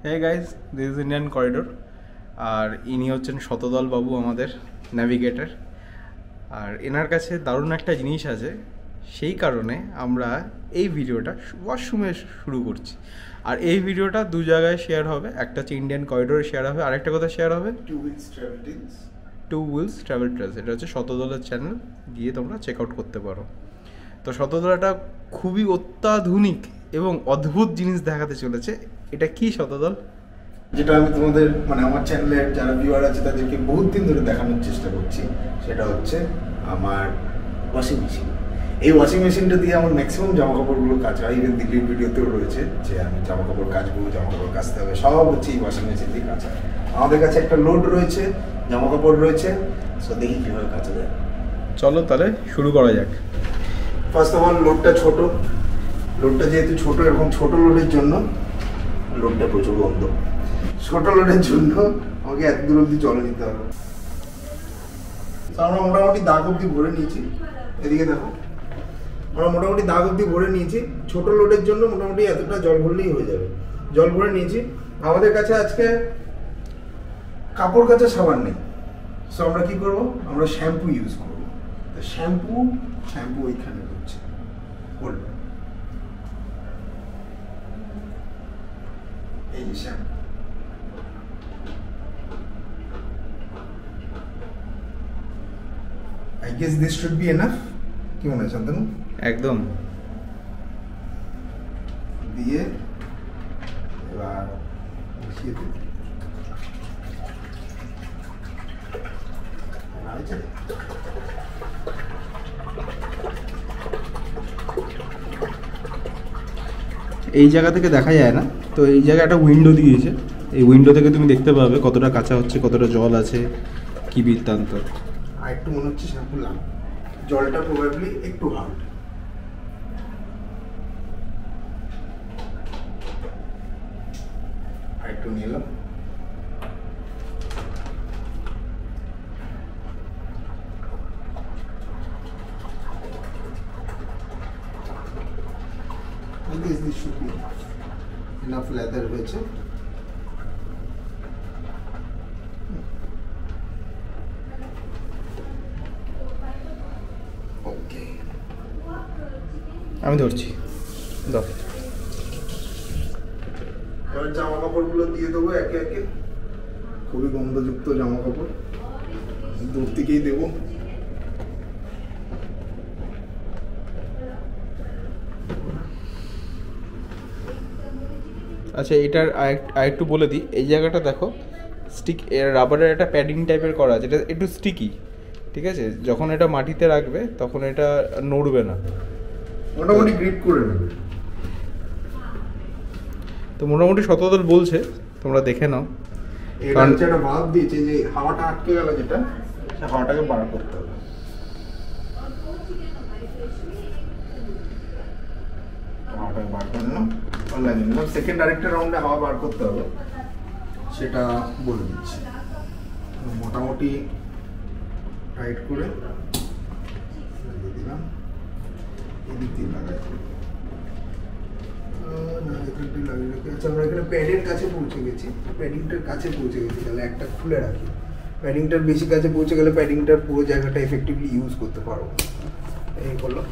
Hey guys, this is Indian corridor. আর ইনি হচ্ছেন শতদল বাবু, আমাদের ন্যাভিগেটর। আর এনার কাছে দারুণ একটা জিনিস আছে, সেই কারণে আমরা এই ভিডিওটা ওয়াশরুমে শুরু করছি। আর এই ভিডিওটা দু জায়গায় শেয়ার হবে, একটা হচ্ছে ইন্ডিয়ান করিডোরে শেয়ার হবে, আরেকটা কথা শেয়ার হবে টু হুইলস ট্রাভেল ট্রেলস। এটা হচ্ছে শতদলের চ্যানেল, গিয়ে তোমরা চেক আউট করতে পারো। তো শতদলটা খুবই অত্যাধুনিক এবং অদ্ভুত জিনিস দেখাতে চলেছে। এটা কি শতদল? যেটা আমি তোমাদের আমার চ্যানেলের যারা ভিউয়ার আছে তাদেরকে বহুত দিন ধরে দেখানোর চেষ্টা করছি, সেটা হচ্ছে আমার ওয়াশিং মেশিন। এই ওয়াশিং মেশিনটা দিয়ে আমার ম্যাক্সিমাম জামা কাপড়গুলো কাচা হয়। ইভেন দিল্লির ভিডিওতেও রয়েছে যে আমি জামা কাপড় কাচবো, জামা কাপড় কাচতে হবে, সব হচ্ছে এই ওয়াশিং মেশিন দিয়ে কাচা। আমাদের কাছে একটা লোড রয়েছে, জামা কাপড় রয়েছে, সো দেখি কীভাবে কাচা যায়। চলো তাহলে শুরু করা যাক। ফার্স্ট অফ অল লোডটা ছোট, লোডটা যেহেতু ছোট, এরকম ছোট লোডের জন্য লোডটা প্রচুর গন্ধ। ছোট লোডের জন্য আমাকে এত দূর অব্দি জল নিতে হবে। আমরা মোটামুটি দাগ অব্দি ভরে নিয়েছি, এদিকে দেখো, আমরা মোটামুটি দাগ অব্দি ভরে নিয়েছি। ছোট লোডের জন্য মোটামুটি এতটা জল ভরলেই হয়ে যাবে। জল ভরে নিয়েছি। আমাদের কাছে আজকে কাপড় কাচা সাবান নেই, সো আমরা কি করব, আমরা শ্যাম্পু ইউজ করব। শ্যাম্পু ওইখানে হচ্ছে বলবো, এই যে shampoo. I guess this should be enough. কি মনে হয় শান্তনু? একদম। দিয়ে এবার মিশিয়ে দিই। এই জায়গা থেকে দেখা যায় না, তো এই জায়গায় একটা উইন্ডো দিয়েছে। এই উইন্ডো থেকে তুমি দেখতে পাবে কতটা কাঁচা হচ্ছে, কতটা জল আছে, কি বৃত্তান্ত। আর একটু মনে হচ্ছে শ্যাম্পু লাগ, জলটা প্রবাবলি একটু হার্ড। আর একটু নিলাম। This should be enough leather হয়েছে। ওকে, আমি ধরছি, দাও। এবার জামা কাপড়গুলো দিয়ে দেবো একে একে। খুবই গন্ধযুক্ত জামা কাপড়, দূর থেকেই দেবো। আচ্ছা, এটার আরেকটু বলে দিই, এই জায়গাটা দেখো স্টিক রাবারের একটা প্যাডিং টাইপের করা আছে, এটা একটু স্টিকি, ঠিক আছে? যখন এটা মাটিতে রাখবে তখন এটা নড়বে না, মোটামুটি গ্রিপ করে নেবে। তো মোটামুটি শতদল বলছে, তোমরা দেখে নাও। এটা হচ্ছে একটা ভালভ দিয়েছে, যে হাওয়াটা আটকে গেল যেটা, সে হাওয়াটাকে বার করতে হবে। হাওয়াটাকে বার করে নিলাম, সেকেন্ড আরেকটা রাউন্ডে হাওয়া বার করতে হবে, সেটা বলে দিচ্ছি। মোটামুটি টাইট করে দিলাম, এদিক দিয়ে লাগাই। আচ্ছা, আমরা এখানে প্যাডের কাছে পৌঁছে গেছি, প্যাডিংটার কাছে পৌঁছে গেছি। তাহলে একটা খুলে রাখি, প্যাডিংটার বেশি কাছে পৌঁছে গেলে প্যাডিংটার পুরো জায়গাটা এফেক্টিভলি ইউজ করতে পারবো। এই করলো।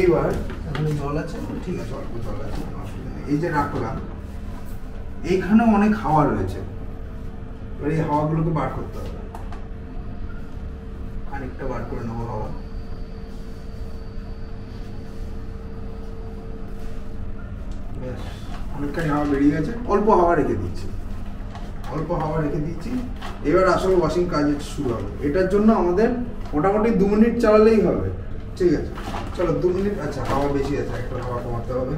এইবার এখানে জল আছে, ঠিক আছে, অল্প জল আছে, অসুবিধা নেই। এই যে রাখলাম, এইখানেও অনেক হাওয়া রয়েছে, এবার এই হাওয়াগুলোকে বার করতে হবে। খানিকটা বার করে নেবো হাওয়া। অনেকখানি হাওয়া বেরিয়ে গেছে, অল্প হাওয়া রেখে দিচ্ছি, অল্প হাওয়া রেখে দিচ্ছি। এবার আসলে ওয়াশিং কাজ শুরু হবে। এটার জন্য আমাদের মোটামুটি 2 মিনিট চালালেই হবে, ঠিক আছে? চলো 2 মিনিট। আচ্ছা, হাওয়া বেশি আছে, একটু হাওয়া কমাতে হবে।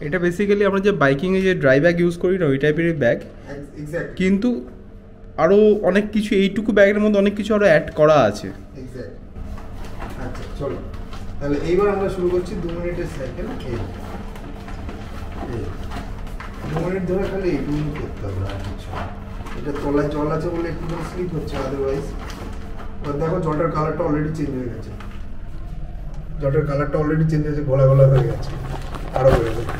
এটা বেসিক্যালি আমরা যে বাইকিংয়ে যে ড্রাই ব্যাগ ইউজ করি না, ওই টাইপেরই ব্যাগ, কিন্তু আরও অনেক কিছু, এইটুকু ব্যাগের মধ্যে অনেক কিছু আরও অ্যাড করা আছে। আচ্ছা চলো, তাহলে এইবার আমরা শুরু করছি 2 মিনিটের সাইকেল। 2 মিনিট ধরে খালি এইটুকু করতে হবে, আর কিছু। এটা তলায় জল আছে বলে একটু করে স্লিপ হচ্ছে, আদারওয়াইজ। দেখো জলটার কালারটা অলরেডি চেঞ্জ হয়ে গেছে, জলটার কালারটা অলরেডি চেঞ্জ হয়েছে, ঘোলা ঘোলা হয়ে গেছে, আরও হয়ে গেছে।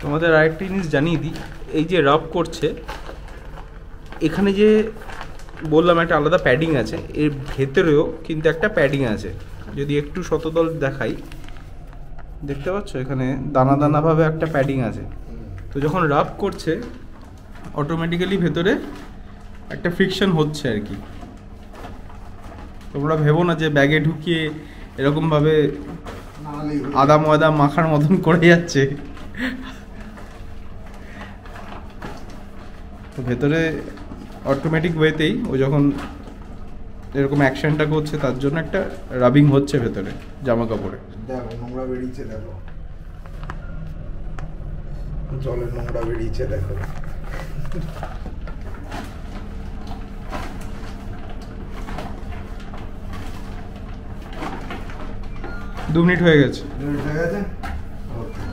তোমাদের আরেকটা জিনিস জানিয়ে দিই, এই যে রাব করছে এখানে যে বললাম একটা আলাদা প্যাডিং আছে, এর ভেতরেও কিন্তু একটা প্যাডিং আছে। যদি একটু শতদল দেখাই, দেখতে পাচ্ছ এখানে দানা দানাভাবে একটা প্যাডিং আছে। তো যখন রাব করছে অটোমেটিক্যালি ভেতরে একটা ফ্রিকশন হচ্ছে আর কি। তোমরা ভেবো না যে ব্যাগে ঢুকিয়ে এরকমভাবে আদা ময়দা মাখার মতন করে যাচ্ছে। তো ভেতরে অটোমেটিক ওয়েতেই ও যখন এরকম অ্যাকশনটা করছে তার জন্য একটা রাবিং হচ্ছে ভেতরে জামা কাপড়ে। দেখো নোংরা বেরিয়েছে, দেখো জলের নোংরা বেরিয়েছে, দেখো। 2 মিনিট হয়ে গেছে। হয়ে গেছে। ওকে,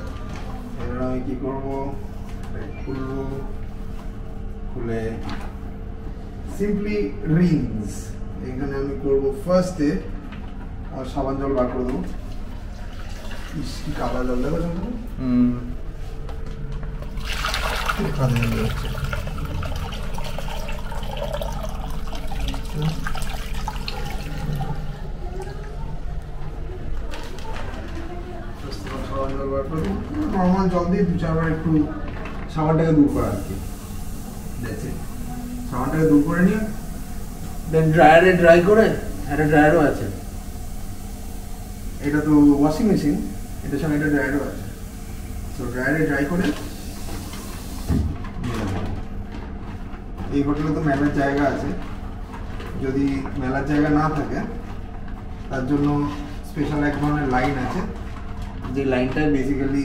এবার আমি কি করবো, খুলবো, খুলে সিম্পলি রিংস এখানে আমি করবো ফার্স্টে আর সাবান জল বার করে দেবো। কি কাদা জল দেবো, কাদা জল হচ্ছে। নর্মাল জল দিয়ে 2-4 বার একটু সাবানটাকে দূর করা আর কি। সাবানটাকে দূর করে নিয়ে দেন ড্রায়ারে ড্রাই করে, একটা ড্রায়ারও আছে, এটা তো ওয়াশিং মেশিন, এটার সঙ্গে একটা ড্রায়ারও আছে। তো ড্রায়ারে ড্রাই করে এই হোটেলে তো মেলার জায়গা আছে, যদি মেলার জায়গা না থাকে তার জন্য স্পেশাল এক ধরনের লাইন আছে, যে লাইনটা বেসিক্যালি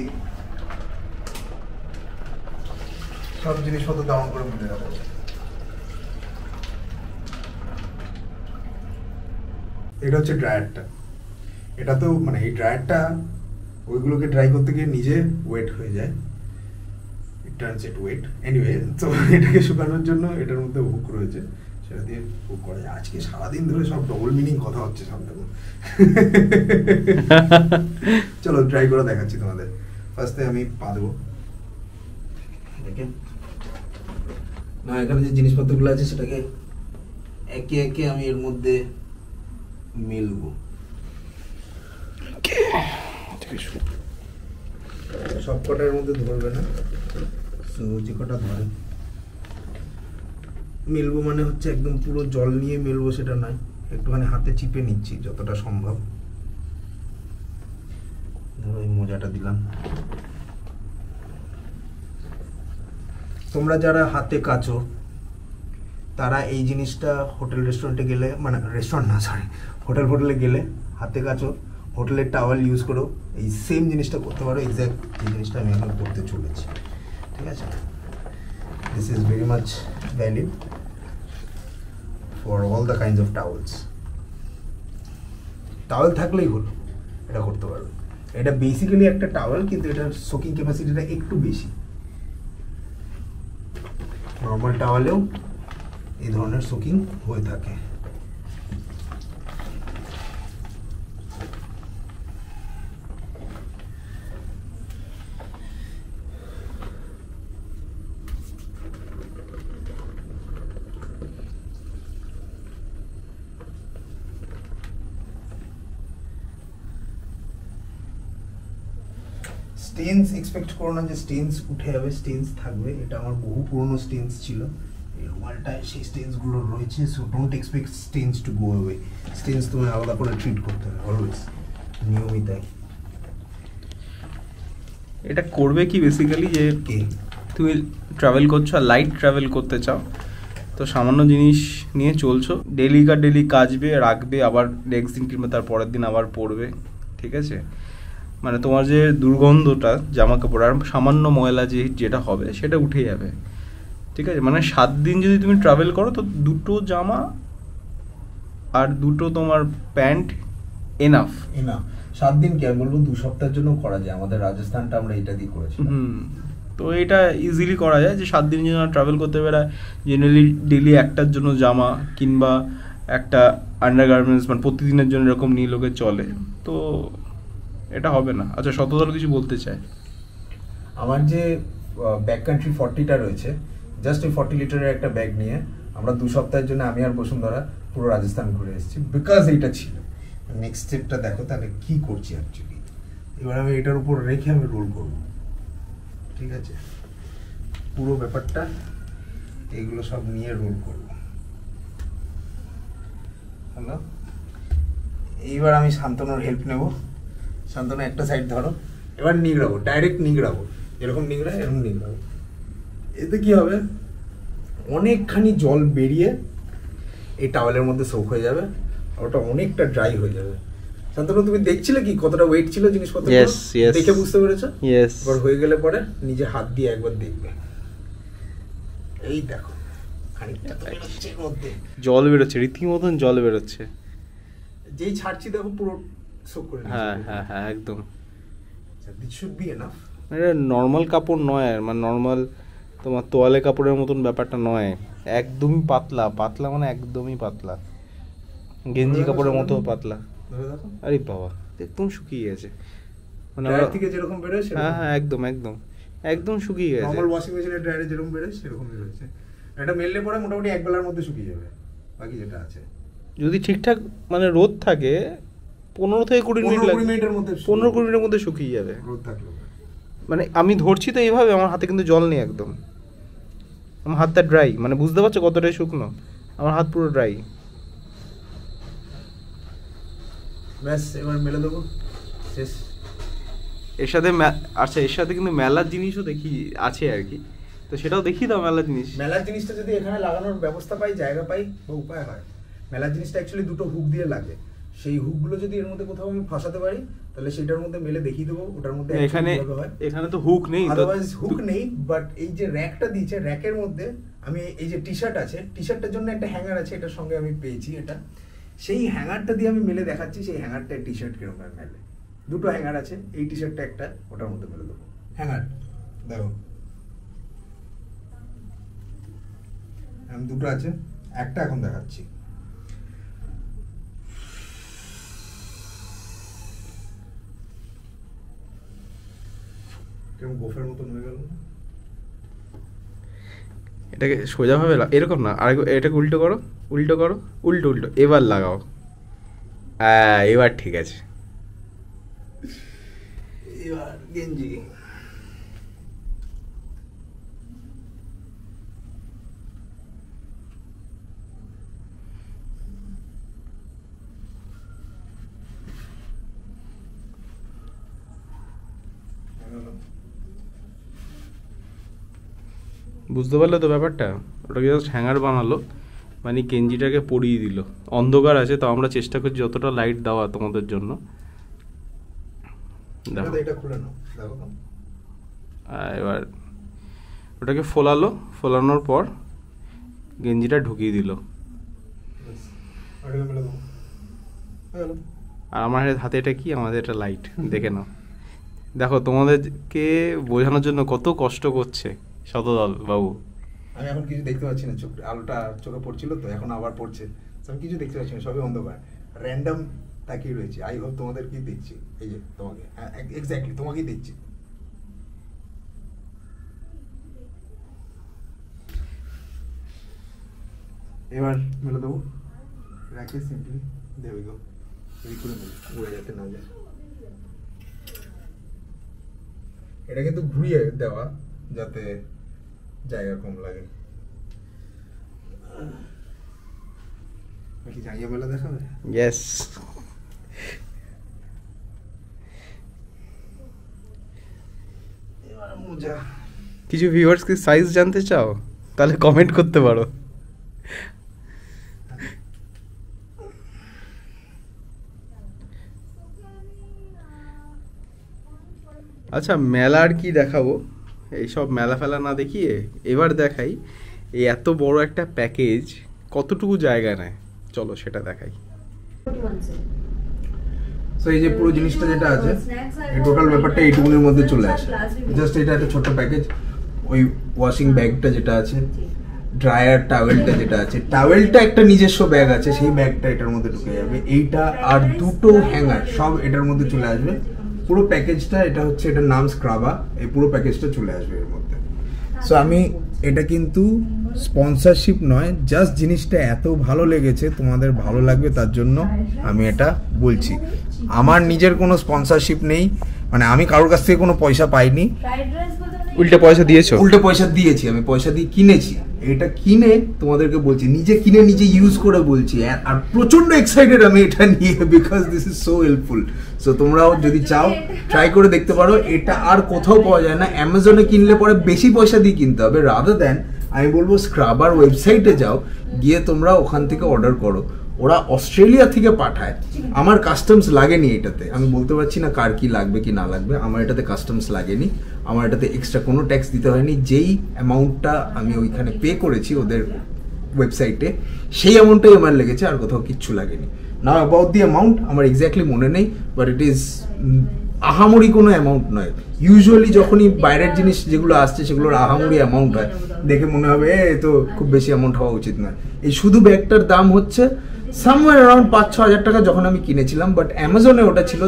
সব জিনিসপত্র ডাউন করে মিলে যাবে। এটা হচ্ছে ড্রায়ারটা। এটা তো মানে এই ড্রায়ারটা ওইগুলোকে ড্রাই করতে গিয়ে নিজে ওয়েট হয়ে যায়, it turns it wet anyway. তো এটাকে শুকানোর জন্য এটার মধ্যে হুক রয়েছে, সেটা দিয়ে হুক করা যায়। আজকে সারাদিন ধরে সব ডবল মিনিং কথা হচ্ছে সব। দেখো চলো ট্রাই করে দেখাচ্ছি তোমাদের। ফার্স্টে আমি পা দেবো, দেখেন না এখানে যে জিনিসপত্রগুলো আছে সেটাকে একে একে আমি এর মধ্যে মেলবো। সব কটার মধ্যে ধরবে না, সো যে কটা ধরে মেলবো, মানে হচ্ছে একদম পুরো জল নিয়ে মেলবো সেটা নয়, একটুখানি হাতে চিপে নিচ্ছি যতটা সম্ভব। ধরো এই মোজাটা দিলাম। তোমরা যারা হাতে কাচো তারা এই জিনিসটা হোটেল রেস্টুরেন্টে গেলে, মানে রেস্টুরেন্ট না সরি হোটেলে গেলে হাতে কাচো, হোটেলের টাওয়াল ইউজ করো, এই সেম জিনিসটা করতে পারো। এক্স্যাক্ট এই জিনিসটা আমি এখন করতে চলেছি, ঠিক আছে? This is very much valid for all the kinds of towels. Towel থাকলেই হলো, এটা করতে পারবে। এটা বেসিক্যালি একটা টাওয়েল, কিন্তু এটার সোকিং ক্যাপাসিটিটা একটু বেশি। নর্মাল টাওয়েলেও এই ধরনের সোকিং হয়ে থাকে। স্টেন্স এক্সপেক্ট করো না যে স্টেন্স উঠে যাবে, স্টেন্স থাকবে। এটা আমার বহু পুরনো স্টেন্স ছিল, এই রুমালটায় সেই স্টেন্সগুলো রয়েছে। So don't expect stains to go away. Stains তোমায় আলাদা করে ট্রিট করতে হবে অলওয়েজ, নিয়মিতই। এটা করবে কি বেসিক্যালি যে তুমি ট্রাভেল করছো আর লাইট ট্রাভেল করতে চাও, তো সামান্য জিনিস নিয়ে চলছো, ডেলি কাচবে, রাখবে, আবার নেক্সট দিন কিংবা তার পরের দিন আবার পরবে, ঠিক আছে? মানে তোমার যে দুর্গন্ধটা জামা কাপড় আর সামান্য ময়লা যেটা হবে সেটা উঠে যাবে, ঠিক আছে? মানে 7 দিন যদি তুমি ট্রাভেল করো তো 2টো জামা আর 2টো তোমার প্যান্ট এনাফ। 7 দিন কি আমি বলবো 2 সপ্তাহের জন্য করা যায়। আমাদের রাজস্থানটা আমরা এটা দিয়ে করেছি। তো এটা ইজিলি করা যায় যে 7 দিন জন্য ট্রাভেল করতে বেড়ায়, জেনারেলি ডেলি একটার জন্য জামা কিংবা একটা আন্ডারগার্মেন্টস মানে প্রতিদিনের জন্য এরকম নিয়ে লোকে চলে, তো এটা হবে না। আচ্ছা, শতদল কিছু বলতে চাই? আমার যে ব্যাক কান্ট্রি 40টা রয়েছে, জাস্ট ওই 40 লিটারের একটা ব্যাগ নিয়ে আমরা 2 সপ্তাহের জন্য আমি আর বসুন্ধরা পুরো রাজস্থান ঘুরে এসেছি, বিকজ এইটা ছিল। নেক্সট স্টেপটা দেখো তাহলে কি করছি অ্যাকচুয়ালি। এবার আমি এটার উপর রেখে আমি রোল করব, ঠিক আছে? পুরো ব্যাপারটা এইগুলো সব নিয়ে রোল করব। হ্যালো, এইবার আমি শান্তনুর হেল্প নেব। শান্তনু একটা সাইড ধরো, এবার নিগড়াবো, ডাইরেক্ট নিগড়াবো, এরকম নিগড়ায় এরকম নিগড়াবো। এতে কি হবে, অনেকখানি জল বেরিয়ে এই টাওয়েলের মধ্যে সোক হয়ে যাবে, আর ওটা অনেকটা ড্রাই হয়ে যাবে। শান্তনু তুমি দেখছিলে কি কতটা ওয়েট ছিল জিনিসপত্র? দেখে বুঝতে পেরেছো? এবার হয়ে গেলে পরে নিজে হাত দিয়ে একবার দেখবে। এই দেখো খানিকটা তো বেরোচ্ছে এর মধ্যে, জল বেরোচ্ছে, রীতিমতন জল বেরোচ্ছে। যেই ছাড়ছি দেখো পুরো সোক করে নিচ্ছে। হ্যাঁ হ্যাঁ হ্যাঁ একদম। This should be enough. এটা নর্মাল কাপড় নয়, মানে নর্মাল তোমার তোয়ালে কাপড়ের মতন ব্যাপারটা নয়, একদমই পাতলা। পাতলা মানে একদমই পাতলা, গেঞ্জি কাপড়ের মতো পাতলা। আরে বাবা একদম শুকিয়ে গেছে, মানে ড্রায়ার থেকে যেরকম বেরোয় সেরকম। হ্যাঁ হ্যাঁ একদম একদম একদম শুকিয়ে গেছে। নরমাল ওয়াশিং মেশিনের ড্রায়ারে যেরকম বেরোয় সেরকম বেরোচ্ছে। এটা মেললে পরে মোটামুটি এক বেলার মধ্যে শুকিয়ে যাবে, বাকি যেটা আছে যদি ঠিকঠাক মানে রোদ থাকে 15 থেকে 20 মিনিট লাগে, 15-20 মিনিটের মধ্যে 15-20 মিনিটের মধ্যে শুকিয়ে যাবে। রোদ থাকলে মানে আমি ধরছি তো এইভাবে, আমার হাতে কিন্তু জল নেই একদম, আমার হাতটা ড্রাই, মানে বুঝতে পারছো কতটাই শুকনো, আমার হাত পুরো ড্রাই। ব্যাস এবার মেলে দেবো, শেষ। এর সাথে আচ্ছা এর সাথে কিন্তু মেলার জিনিসও দেখি আছে আর কি, তো সেটাও দেখি দাও। মেলার জিনিস, মেলার জিনিসটা যদি এখানে লাগানোর ব্যবস্থা পাই, জায়গা পাই বা উপায় হয়, মেলার জিনিসটা অ্যাকচুয়ালি দুটো হুক দিয়ে লাগে। সেই হুকগুলো যদি এর মধ্যে কোথাও আমি ফাঁসাতে পারি তাহলে সেটার মধ্যে মেলে দেখিয়ে দেবো ওটার মধ্যে। এখানে তো হুক নেই, আদারওয়াইজ হুক নেই, বাট এই যে র্যাকটা দিয়েছে র্যাকের মধ্যে আমি এই যে টি শার্ট আছে, টি শার্টের জন্য একটা হ্যাঙ্গার আছে, এটার সঙ্গে আমি পেয়েছি এটা, সেই হ্যাঙ্গারটা দিয়ে আমি মেলে দেখাচ্ছি সেই হ্যাঙ্গারটা টি শার্ট কিরকম মেলে। দুটো হ্যাঙ্গার আছে, এই টি শার্টটা একটা, ওটার মধ্যে মেলে দেবো হ্যাঙ্গার। দেখো দুটো আছে, একটা এখন দেখাচ্ছি। কেমন গোফের মতন হয়ে গেল। এটাকে সোজাভাবে এরকম না, আর এটাকে উল্টো করো, উল্টো করো, উল্টো উল্টো, এবার লাগাও। এবার ঠিক আছে। এবার গেঞ্জি বুঝতে পারলে তো ব্যাপারটা? ওটাকে জাস্ট হ্যাঙ্গার বানালো, মানে গেঞ্জিটাকে পরিয়ে দিল। অন্ধকার আছে তো আমরা চেষ্টা করছি যতটা লাইট দেওয়া তোমাদের জন্য। এবার ওটাকে ফোলালো, ফোলানোর পর গেঞ্জিটা ঢুকিয়ে দিল। আর আমার হাতে এটা কি, আমাদের এটা লাইট, দেখে নাও। দেখো তোমাদেরকে বোঝানোর জন্য কত কষ্ট করছে শতদল বাবু। আমি এখন কিছু দেখতে পাচ্ছি না, চোখ আলোটা চোখে পড়ছিল তো, এখন আবার পড়ছে, আমি কিছু দেখতে পাচ্ছি না, সবই অন্ধকার, র্যান্ডম তাকিয়ে রয়েছে। আই হোপ তোমাদের কি দেখছি, এই যে তোমাকে, হ্যাঁ এক্স্যাক্টলি তোমাকেই দেখছি। এবার মেলে দেবো, রাখি সিম্পলি, দেবে গো করে নেবে, উড়ে যেতে না যায়। এটা কিন্তু ঘুরিয়ে দেওয়া যাতে জায়গা কম লাগে। কি জায়গা মেলা দেখাবে? ইয়েস। কিছু ভিউয়ার্স কি সাইজ জানতে চাও? তাহলে কমেন্ট করতে পারো। আচ্ছা মেলার কি দেখাবো, এইসব মেলা ফেলা না দেখিয়ে এবার দেখাই এই এত বড় একটা প্যাকেজ কতটুকু জায়গা নেয়, চলো সেটা দেখাই। সো এই যে পুরো জিনিসটা যেটা আছে, এই টোটাল ব্যাপারটা এইটুকুনের মধ্যে চলে আসে। জাস্ট এটা একটা ছোট্ট প্যাকেজ, ওই ওয়াশিং ব্যাগটা যেটা আছে, ড্রায়ার টাওয়েলটা যেটা আছে, টাওয়েলটা একটা নিজস্ব ব্যাগ আছে, সেই ব্যাগটা এটার মধ্যে ঢুকে যাবে, এইটা আর দুটো হ্যাঙ্গার সব এটার মধ্যে চলে আসবে। পুরো প্যাকেজটা এটা হচ্ছে, এটার নাম স্ক্রাবা, এই পুরো প্যাকেজটা চলে আসবে এর মধ্যে। সো আমি এটা কিন্তু স্পন্সরশিপ নয়, জাস্ট জিনিসটা এত ভালো লেগেছে, তোমাদের ভালো লাগবে তার জন্য আমি এটা বলছি। আমার নিজের কোনো স্পন্সরশিপ নেই, মানে আমি কারোর কাছ থেকে কোনো পয়সা পাইনি, উল্টে পয়সা দিয়েছো? উল্টে পয়সা দিয়েছি, আমি পয়সা দিয়ে কিনেছি। এটা কিনে তোমাদেরকে বলছি, নিজে কিনে নিজে ইউজ করে বলছি, আর প্রচন্ড এক্সাইটেড আমি এটা নিয়ে, because this is so helpful. So তোমরাও যদি চাও ট্রাই করে দেখতে পারো। এটা আর কোথাও পাওয়া যায় না, অ্যামাজনে কিনলে পরে বেশি পয়সা দিয়ে কিনতে হবে, রাদার দ্যান আমি বলবো স্ক্রাবার ওয়েবসাইটে যাও, গিয়ে তোমরা ওখান থেকে অর্ডার করো। ওরা অস্ট্রেলিয়া থেকে পাঠায়, আমার কাস্টমস লাগেনি এটাতে। আমি বলতে পারছি না কার কি লাগবে কি না লাগবে, আমার এটাতে কাস্টমস লাগেনি, আমার এটাতে এক্সট্রা কোনো ট্যাক্স দিতে হয়নি। যেই অ্যামাউন্টটা আমি ওইখানে পে করেছি ওদের ওয়েবসাইটে, সেই অ্যামাউন্টটাই আমার লেগেছে, আর কোথাও কিচ্ছু লাগেনি। না অ্যাবাউট দি অ্যামাউন্ট আমার এক্স্যাক্টলি মনে নেই, বাট ইট ইজ আহামরি কোনো অ্যামাউন্ট নয়। ইউজুয়ালি যখনই বাইরের জিনিস যেগুলো আসছে সেগুলোর আহামরি অ্যামাউন্ট হয়, দেখে মনে হবে এ তো খুব বেশি অ্যামাউন্ট হওয়া উচিত নয়। এই শুধু ব্যাগটার দাম হচ্ছে সামওয়্যার অ্যারাউন্ড 5-6 হাজার টাকা যখন আমি কিনেছিলাম, বাট অ্যামাজনে ওটা ছিল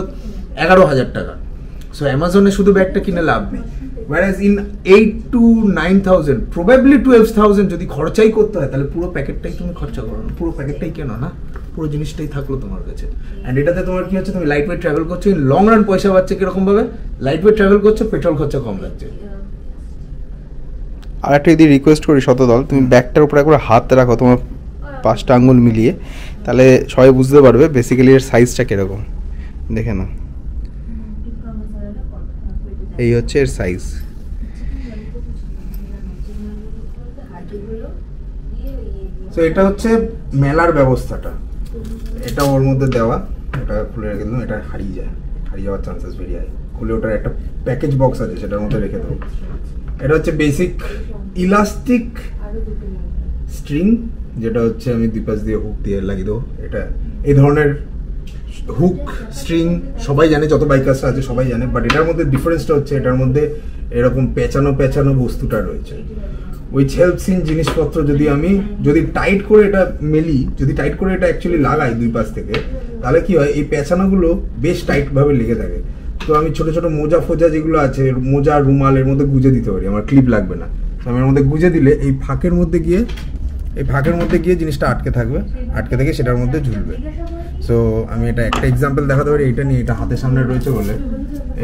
11,000 টাকা। সো অ্যামাজনে শুধু ব্যাগটা কিনে লাভ নেই। whereas in 8 to 9,000 probably 12,000 যদি খরচাই করতে হয়, তাহলে পুরো প্যাকেটটাই তুমি খরচা করো না, পুরো প্যাকেটটাই কেনো না, পুরো জিনিসটাই থাকলো তোমার কাছে। অ্যান্ড এটাতে তোমার কি হচ্ছে, তুমি লাইট ওয়েট ট্রাভেল করছো, ইন লং রান পয়সা পাচ্ছে কিরকম ভাবে, লাইট ওয়েট ট্রাভেল করছো, পেট্রোল খরচা কম লাগছে। আর একটা যদি রিকোয়েস্ট করি শতদল, তুমি ব্যাগটার উপরে একবার হাত রাখো তোমার 5টা আঙ্গুল মিলিয়ে, তাহলে সবাই বুঝতে পারবে বেসিক্যালি এর সাইজটা কিরকম। দেখে নাও, এই হচ্ছে এর সাইজ। সো এটা হচ্ছে মেলার ব্যবস্থাটা, এটা ওর মধ্যে দেওয়া, এটা খুলে রেখে দিলাম, এটা হারিয়ে যায়, হারিয়ে যাওয়ার চান্সেস বেরিয়ে যায়। খুলে ওটার একটা প্যাকেজ বক্স আছে, সেটার মধ্যে রেখে দেবো। এটা হচ্ছে বেসিক ইলাস্টিক স্ট্রিং, যেটা হচ্ছে আমি দুপাশ দিয়ে হুক দিয়ে লাগিয়ে দেবো। এটা এই ধরনের হুক স্ট্রিং সবাই জানে, যত বাইকার্স আছে সবাই জানে, বাট এটার মধ্যে ডিফারেন্সটা হচ্ছে এটার মধ্যে এরকম পেঁচানো পেঁচানো বস্তুটা রয়েছে, উইচ হেল্পস ইন জিনিসপত্র যদি টাইট করে এটা মেলি, যদি টাইট করে এটা অ্যাকচুয়ালি লাগাই দুই পাশ থেকে, তাহলে কি হয়, এই পেঁচানোগুলো বেশ টাইট ভাবে লেগে থাকে। তো আমি ছোট ছোট মোজা ফোজা যেগুলো আছে, মোজা রুমাল এর মধ্যে গুজে দিতে পারি, আমার ক্লিপ লাগবে না। আমি এর মধ্যে গুজে দিলে এই ফাঁকের মধ্যে গিয়ে জিনিসটা আটকে থাকবে, আটকে থেকে সেটার মধ্যে ঝুলবে। সো আমি এটা একটা এক্সাম্পল দেখাতে পারি, এইটা নিয়ে, এটা হাতের সামনে রয়েছে বলে,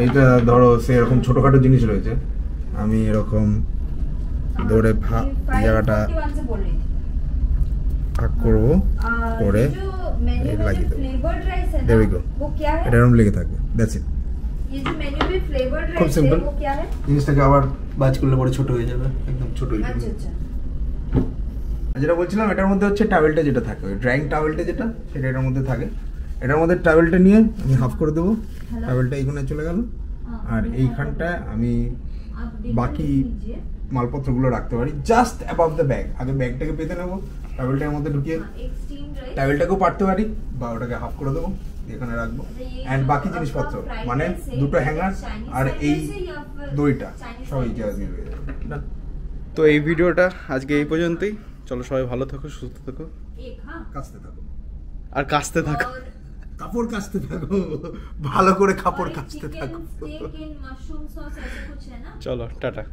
এইটা ধরো সে এরকম ছোটখাটো জিনিস রয়েছে, আমি এরকম ধরে এই জায়গাটা ভাগ করবো, করে লাগিয়ে দেবো, there we go, এটা এরকম লেগে থাকবে, দ্যাটস ইট। খুব সিম্পল, জিনিসটাকে আবার বাজ করলে পরে ছোট হয়ে যাবে, একদম ছোট হয়ে যাবে। যেটা বলছিলাম, এটার মধ্যে হচ্ছে টাওয়েলটা যেটা থাকে, ওই ড্রাইং টাওয়েলটা যেটা, সেটা এটার মধ্যে থাকে। এটার মধ্যে টাওয়েলটা নিয়ে আমি হাফ করে দেবো, টাওয়েলটা এইখানে চলে গেল, আর এইখানটায় আমি বাকি মালপত্রগুলো রাখতে পারি জাস্ট অ্যাবাভ দ্য ব্যাগ। আগে ব্যাগটাকে পেতে নেবো, টাওয়েলটার মধ্যে ঢুকিয়ে টাওয়েলটাকেও পারতে পারি, বা ওটাকে হাফ করে দেবো, এখানে রাখবো। অ্যান্ড বাকি জিনিসপত্র মানে দুটো হ্যাঙ্গার আর এই দড়িটা সব এই জায়গা দিয়ে রয়ে যাবে। তো এই ভিডিওটা আজকে এই পর্যন্তই। চলো সবাই ভালো থাকো, সুস্থ থাকো, কাচতে থাকো, আর কাচতে থাকো, কাপড় কাচতে থাকো, ভালো করে কাপড় কাচতে থাকো। চলো টাটা।